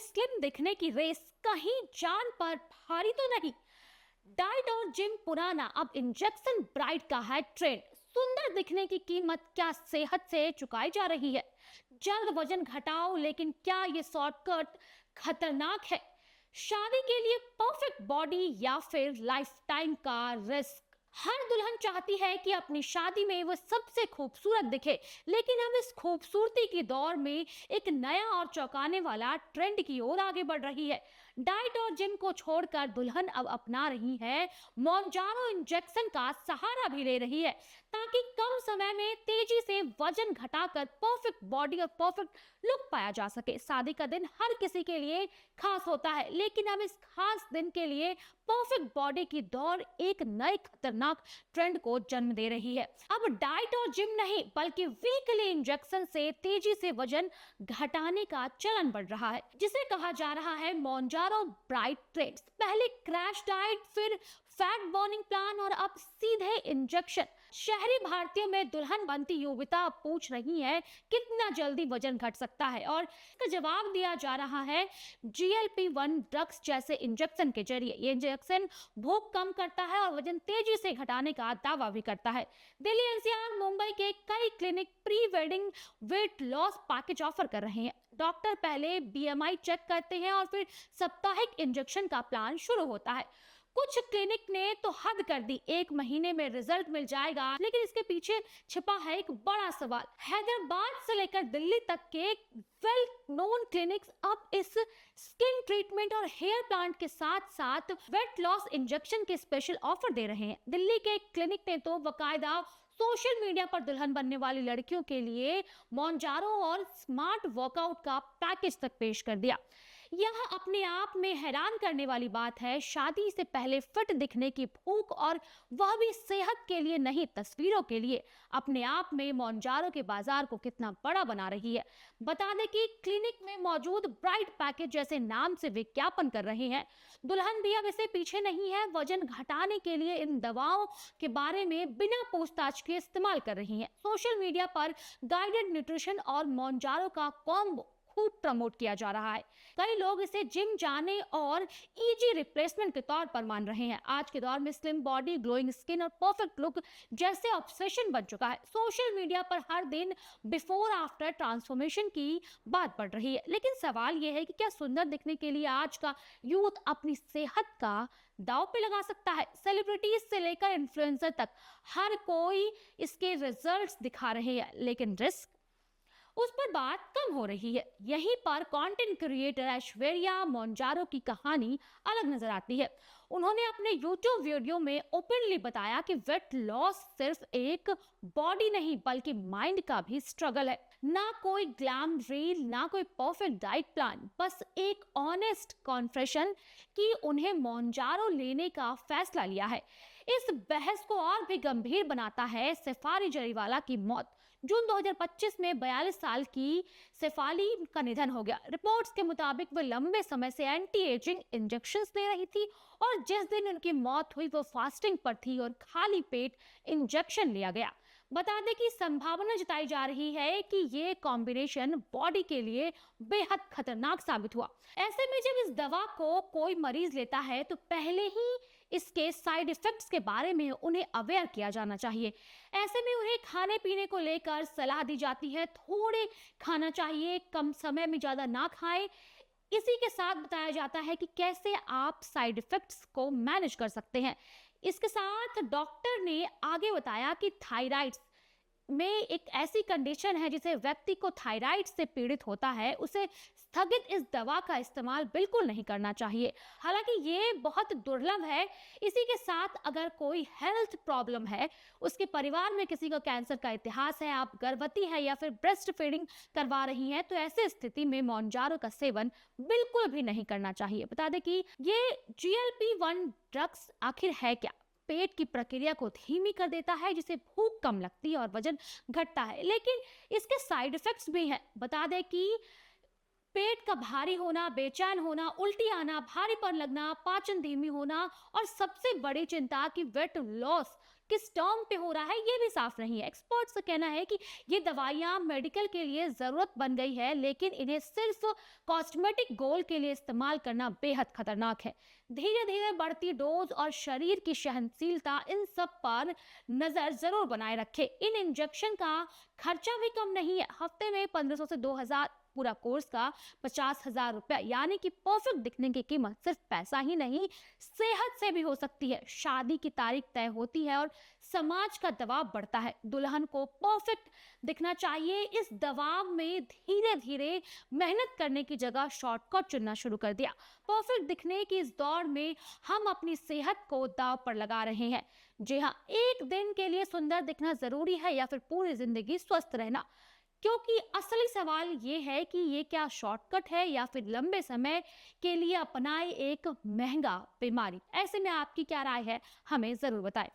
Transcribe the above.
Slim दिखने की race कहीं जान पर भारी तो नहीं। डाइट और जिम पुराना, अब इंजेक्शन ब्राइट का है ट्रेंड। सुंदर दिखने की कीमत क्या सेहत से चुकाई जा रही है? जल्द वजन घटाओ, लेकिन क्या ये शॉर्टकट खतरनाक है? शादी के लिए परफेक्ट बॉडी या फिर लाइफ टाइम का रिस्क? हर दुल्हन चाहती है कि अपनी शादी में वो सबसे खूबसूरत दिखे, लेकिन अब इस खूबसूरती की दौर में एक नया और चौंकाने वाला ट्रेंड की ओर आगे बढ़ रही है। डाइट और जिम को छोड़कर दुल्हन अब अपना रही है मोंजारो इंजेक्शन का सहारा भी ले रही है, ताकि कम समय में तेजी से वजन घटाकर परफेक्ट बॉडी और परफेक्ट लुक पाया जा सके। शादी का दिन हर किसी के लिए खास होता है, लेकिन अब इस खास दिन के लिए परफेक्ट बॉडी की दौड़ एक नए खतरनाक ट्रेंड को जन्म दे रही है। अब डाइट और जिम नहीं, बल्कि वीकली इंजेक्शन से तेजी से वजन घटाने का चलन बढ़ रहा है, जिसे कहा जा रहा है मोंजारो ब्राइट ट्रेंड्स। पहले क्रैश डाइट, फिर फैट बर्निंग प्लान और अब सीधे इंजेक्शन। शहरी भारतीयों में दुल्हन बनती युविता अब पूछ रही है कितना जल्दी वजन घट सकता है, और इसका जवाब दिया जा रहा है GLP-1 ड्रग्स जैसे इंजेक्शन के जरिए। ये इंजेक्शन भूख कम करता है और वजन तेजी से घटाने का दावा भी करता है। दिल्ली, NCR, मुंबई के कई clinic pre wedding weight loss package offer कर रहे हैं। डॉक्टर पहले BMI चेक करते हैं और फिर साप्ताहिक इंजेक्शन का प्लान शुरू होता है। कुछ क्लिनिक ने तो हद कर दी, 1 महीने में रिजल्ट मिल जाएगा, लेकिन इसके पीछे छिपा है एक बड़ा सवाल। हैदराबाद से लेकर दिल्ली तक के वेल नोन क्लिनिक्स अब इस स्किन ट्रीटमेंट और हेयर प्लांट के साथ साथ वेट लॉस इंजेक्शन के स्पेशल ऑफर दे रहे हैं। दिल्ली के क्लिनिक ने तो बाकायदा सोशल मीडिया पर दुल्हन बनने वाली लड़कियों के लिए मोंजारो और स्मार्ट वर्कआउट का पैकेज तक पेश कर दिया। यह अपने आप में हैरान करने वाली बात है। शादी से पहले फिट दिखने की भूख, और वह भी सेहत के लिए नहीं, तस्वीरों के लिए, अपने आप में मोंजारो के बाजार को कितना बड़ा बना रही है। बता दें कि क्लिनिक में मौजूद ब्राइट पैकेज जैसे नाम से विज्ञापन कर रहे हैं। दुल्हन भी अब इसे पीछे नहीं है, वजन घटाने के लिए इन दवाओं के बारे में बिना पूछताछ के इस्तेमाल कर रही हैं। सोशल मीडिया पर गाइडेड न्यूट्रिशन और मोंजारो का कॉम्बो खूब प्रमोट किया जा रहा है। कई लोग इसे जिम जाने और इजी रिप्लेसमेंट के तौर पर मान रहे हैं। आज के दौर में स्लिम बॉडी, ग्लोइंग स्किन और परफेक्ट लुक जैसे ऑब्सेशन बन चुका है। सोशल मीडिया पर हर दिन बिफोर आफ्टर ट्रांसफॉर्मेशन की बात बढ़ रही है, लेकिन सवाल यह है कि क्या सुंदर दिखने के लिए आज का यूथ अपनी सेहत का दांव पे लगा सकता है? सेलिब्रिटीज से लेकर इन्फ्लुएंसर तक हर कोई इसके रिजल्ट्स दिखा रहे हैं, लेकिन रिस्क, उस पर बात कम हो रही है। यहीं पर कंटेंट क्रिएटर ऐश्वर्या मोंजारो की कहानी अलग नजर आती है। उन्होंने अपने YouTube वीडियो में ओपनली बताया कि वेट लॉस सिर्फ एक बॉडी नहीं, बल्कि माइंड का भी स्ट्रगल है। ना कोई ग्लैम रील, ना कोई परफेक्ट डाइट प्लान, बस एक ऑनेस्ट कॉन्फेशन कि उन्हें मोंजारो लेने का फैसला लिया है। इस बहस को और भी गंभीर बनाता है शेफाली जरीवाला की मौत। जून 2025 में 42 साल की शेफाली का निधन हो गया। रिपोर्ट्स के मुताबिक वो लंबे समय से एंटी एजिंग इंजेक्शंस ले रही थी, और जिस दिन उनकी मौत हुई वो फास्टिंग पर थी और खाली पेट इंजेक्शन लिया गया। बता दें कि संभावना जताई जा रही है कि ये कॉम्बिनेशन बॉडी के लिए बेहद खतरनाक साबित हुआ। ऐसे में जब इस दवा को कोई मरीज लेता है तो पहले ही इसके साइड इफेक्ट्स के बारे में उन्हें अवेयर किया जाना चाहिए। ऐसे में उन्हें खाने पीने को लेकर सलाह दी जाती है, थोड़े खाना चाहिए, कम समय में ज़्यादा ना खाएं। इसी के साथ बताया जाता है कि कैसे आप साइड इफेक्ट्स को मैनेज कर सकते हैं। इसके साथ डॉक्टर ने आगे बताया कि थायराइड में एक ऐसी कंडीशन है जिसे व्यक्ति को थायराइड से पीड़ित होता है, उसे स्थगित इस दवा का इस्तेमाल बिल्कुल नहीं करना चाहिए। हालांकि ये बहुत दुर्लभ है। इसी के साथ अगर कोई हेल्थ प्रॉब्लम है, उसके परिवार में किसी का कैंसर का इतिहास है, आप गर्भवती है या फिर ब्रेस्ट फीडिंग करवा रही हैं, तो ऐसे स्थिति में मोंजारो का सेवन बिल्कुल भी नहीं करना चाहिए। बता दें कि ये GLP-1 ड्रग्स आखिर है क्या? पेट की प्रक्रिया को धीमी कर देता है, जिससे भूख कम लगती है और वजन घटता है, लेकिन इसके साइड इफेक्ट्स भी हैं। बता दें कि पेट का भारी होना, बेचैन होना, उल्टी आना, भारीपन लगना, पाचन धीमी होना, और सबसे बड़ी चिंता कि वेट लॉस किस टर्म पे हो रहा है ये भी साफ नहीं है। एक्सपर्ट्स का कहना है कि ये दवाइयां मेडिकल के लिए जरूरत बन गई है, लेकिन इन्हें सिर्फ कॉस्मेटिक गोल के लिए इस्तेमाल करना बेहद खतरनाक है। धीरे धीरे बढ़ती डोज और शरीर की सहनशीलता, इन सब पर नजर जरूर बनाए रखे। इन इंजेक्शन का खर्चा भी कम नहीं है, हफ्ते में 1500 से 2000, पूरा कोर्स का 50,000 रुपया। यानी कि परफेक्ट दिखने की कीमत सिर्फ पैसा ही नहीं, सेहत से भी हो सकती है। शादी की तारीख तय होती है और समाज का दबाव बढ़ता है, दुल्हन को परफेक्ट दिखना चाहिए। इस दबाव में धीरे धीरे मेहनत करने की जगह शॉर्टकट चुनना शुरू कर दिया। परफेक्ट दिखने की इस दौड़ में हम अपनी सेहत को दांव पर लगा रहे हैं। जी हाँ, एक दिन के लिए सुंदर दिखना जरूरी है या फिर पूरी जिंदगी स्वस्थ रहना? क्योंकि असली सवाल ये है कि ये क्या शॉर्टकट है या फिर लंबे समय के लिए अपनाए एक महंगा बीमारी। ऐसे में आपकी क्या राय है, हमें जरूर बताएं।